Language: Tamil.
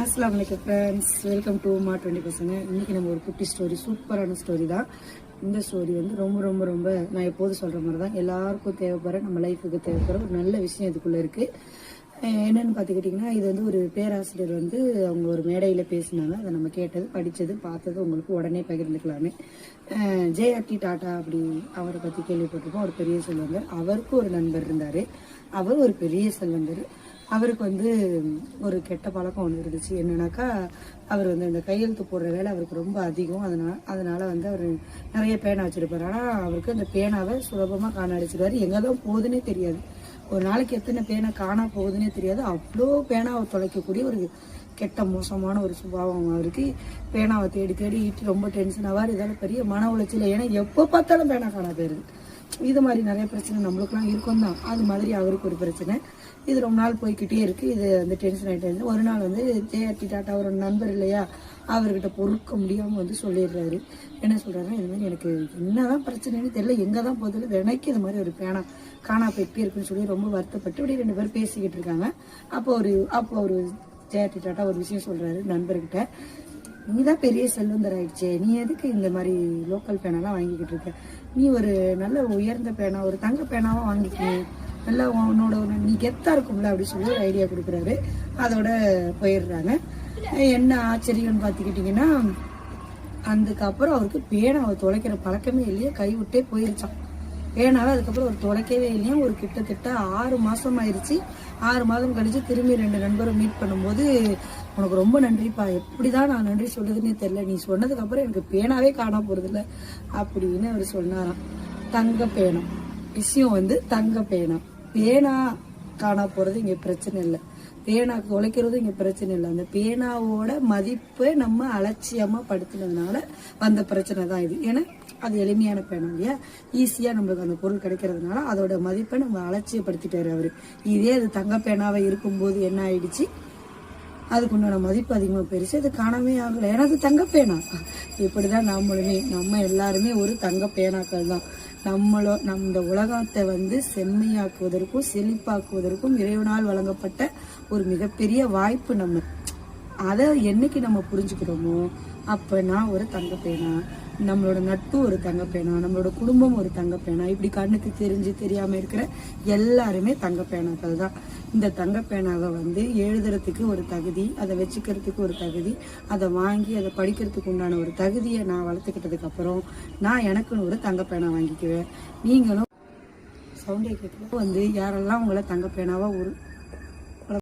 அஸ்ஸலாமு அலைக்கும் ஃப்ரெண்ட்ஸ், வெல்கம் டு மா 20 பசங்க. இன்னைக்கு நம்ம ஒரு குட்டி ஸ்டோரி, சூப்பரான ஸ்டோரி தான். இந்த ஸ்டோரி வந்து ரொம்ப ரொம்ப ரொம்ப நான் எப்போது சொல்கிற மாதிரி தான், எல்லாருக்கும் தேவைப்படுற, நம்ம லைஃபுக்கு தேவைப்படுற ஒரு நல்ல விஷயம் இதுக்குள்ளே இருக்குது. என்னென்னு பார்த்துக்கிட்டிங்கன்னா, இது வந்து ஒரு பேராசிரியர் வந்து அவங்க ஒரு மேடையில் பேசினாங்க. அதை நம்ம கேட்டது, படித்தது, பார்த்தது உங்களுக்கு உடனே பகிர்ந்துக்கலாமே. ஜேஆர்டி டாட்டா அப்படி அவரை பற்றி கேள்விப்பட்டிருக்கோம். ஒரு பெரிய செல்வந்தர். அவருக்கு ஒரு நண்பர் இருந்தார். அவர் ஒரு பெரிய செல்வந்தர். அவருக்கு வந்து ஒரு கெட்ட பழக்கம் ஒன்று இருந்துச்சு. என்னன்னாக்கா, அவர் வந்து இந்த கையெழுத்து போடுற வேலை அவருக்கு ரொம்ப அதிகம். அதனால வந்து அவர் நிறைய பேனா வச்சுருப்பார். ஆனால் அவருக்கு அந்த பேனாவை சுலபமாக காண அடிச்சிடுவார். எங்கே தான் போகுதுன்னே தெரியாது. ஒரு நாளைக்கு எத்தனை பேனா காணா போகுதுன்னே தெரியாது. அவ்வளோ பேனாவை தொலைக்கக்கூடிய ஒரு கெட்ட மோசமான ஒரு சுபாவம் அவருக்கு. பேனாவை தேடி தேடி ரொம்ப டென்ஷன் ஆவார். இதெல்லாம் பெரிய மன உளைச்சல். ஏன்னா எப்போ பார்த்தாலும் பேனா காணா போயிருது. இது மாதிரி நிறைய பிரச்சனை நம்மளுக்குலாம் இருக்கும் தான். அது மாதிரி அவருக்கு ஒரு பிரச்சனை. இது ரொம்ப நாள் போய்கிட்டே இருக்குது. இது வந்து டென்ஷன் ஆகிட்டு ஒரு நாள் வந்து ஜேஆர்டி டாட்டா அவரோட நண்பர் இல்லையா, அவர்கிட்ட பொறுக்க முடியாமல் வந்து சொல்லிடுறாரு. என்ன சொல்கிறாருன்னா, இது மாதிரி எனக்கு என்னதான் பிரச்சனைன்னு தெரியல, எங்கே தான் போதில்லை, எனக்கு இது மாதிரி ஒரு பேனா காணா போயிட்டே இருக்குன்னு சொல்லி ரொம்ப வருத்தப்பட்டு இப்படி 2 பேரும் பேசிக்கிட்டு இருக்காங்க. அப்போ ஒரு ஜேஆர்டி டாட்டா ஒரு விஷயம் சொல்கிறாரு நண்பர்கிட்ட. நீ தான் பெரிய செல்வந்தர் ஆயிடுச்சே, நீ எதுக்கு இந்த மாதிரி லோக்கல் பேனாலாம் வாங்கிக்கிட்டு இருக்க? நீ ஒரு நல்ல உயர்ந்த பேனா, ஒரு தங்க பேனாவாக வாங்கிக்கணும், நல்லா உன்னோட நீ கெத்தா இருக்கும்ல அப்படி சொல்லி ஒரு ஐடியா கொடுக்குறாரு. அதோட போயிடுறாங்க. என்ன ஆச்சரியம்னு பார்த்துக்கிட்டிங்கன்னா, அதுக்கப்புறம் அவருக்கு பேனாவை தொலைக்கிற பழக்கமே இல்லையே, கைவிட்டே போயிருச்சான். பேனாவை அதுக்கப்புறம் ஒரு தொலைக்கவே இல்லையா. ஒரு கிட்டத்தட்ட 6 மாதம் ஆயிடுச்சு. 6 மாதம் கழிச்சு திரும்பி 2 நண்பரும் மீட் பண்ணும்போது, உனக்கு ரொம்ப நன்றிப்பா, எப்படிதான் நான் நன்றி சொல்றதுன்னே தெரியல, நீ சொன்னதுக்கப்புறம் எனக்கு பேனாவே காணா போறதில்ல அப்படின்னு அவர் சொன்னாராம். தங்க பேனா விஷயம் வந்து தங்க பேனா. பேனா காணா போறது இங்க பிரச்சனை இல்லை, பேனா தொலைக்கிறது இங்க பிரச்சனை இல்லை. அந்த பேனாவோட மதிப்பை நம்ம அலட்சியமா படுத்தினதுனால வந்த பிரச்சனை தான் இது. ஏன்னா அது எளிமையான பேனா இல்லையா, ஈஸியா நம்மளுக்கு அந்த பொருள் கிடைக்கிறதுனால அதோட மதிப்பை நம்ம அலட்சியப்படுத்திட்டாரு அவரு. இதே அது தங்க பேனாவை இருக்கும்போது என்ன ஆயிடுச்சு, அதுக்கு உண்டான மதிப்பு அதிகமாக போயிடுச்சு. அது காணாமே ஆகலை, ஏன்னா அது தங்க பேனா. இப்படிதான் நம்ம எல்லாருமே ஒரு தங்க பேனாக்கள் தான். இந்த உலகத்தை வந்து செம்மையாக்குவதற்கும் செழிப்பாக்குவதற்கும் இறைவனால் வழங்கப்பட்ட ஒரு மிகப்பெரிய வாய்ப்பு. அதை என்னைக்கு நம்ம புரிஞ்சுக்கிறோமோ அப்ப நான் ஒரு தங்க பேனா, நம்மளோட நட்பு ஒரு தங்க பேனா, நம்மளோட குடும்பம் ஒரு தங்க பேனா, இப்படி கண்ணுக்கு தெரிஞ்சு தெரியாம இருக்கிற எல்லாருமே தங்க பேனாக்கள் தான். இந்த தங்க பேனாவை வந்து எழுதுறதுக்கு ஒரு தகுதி, அதை வச்சுக்கிறதுக்கு ஒரு தகுதி, அதை வாங்கி அதை படிக்கிறதுக்கு உண்டான ஒரு தகுதியை நான் வளர்த்துக்கிட்டதுக்கு அப்புறம் நான் எனக்குன்னு ஒரு தங்க பேனா வாங்கிக்குவேன். நீங்களும் சவுண்டே கேட்கல வந்து யாரெல்லாம் உங்களை தங்க பேனாவா